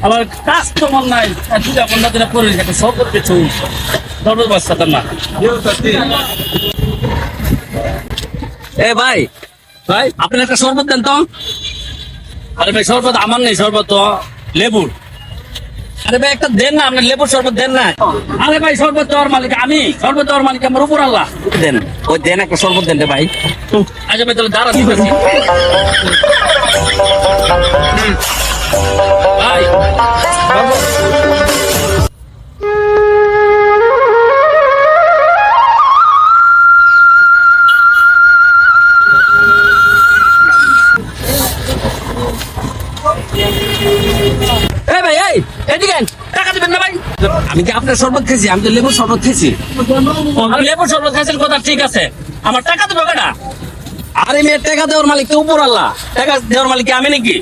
আমার কাস্টমার নাই দুটা বন্ধা দিনে পরে একটা শরবত কিছু দরবার বাচ্চা তার না এ ভাই ভাই আপনি একটা শরবত দেন তো। আরে ভাই শরবত আমার নেই শরবত তো লেবুর। আরে ভাই একটা দেন না, আপনি লেবুর শরবত দেন না। আরে ভাই শরবত দেওয়ার মালিক আমি, শরবত দেওয়ার মালিক আমার উপর আল্লাহ। দেন, ওই দেন একটা শরবত দেন রে ভাই। আচ্ছা ভাই তাহলে দাঁড়া দিতেছি ভাই এই ভাই এই এদিকে আন। টাকা দিবেন না ভাই? আমি কি আপনার শরবত খেয়েছি? আমি তো লেবুর শরবত খেয়েছি। আমি লেবুর শরবত খাইছেন কথা ঠিক আছে, আমার টাকা দেবো কেনা? আরে মেয়ের টাকা দেওয়ার মালিক তো উপর আল্লাহ, টাকা দেওয়ার মালিক কি আমি নাকি?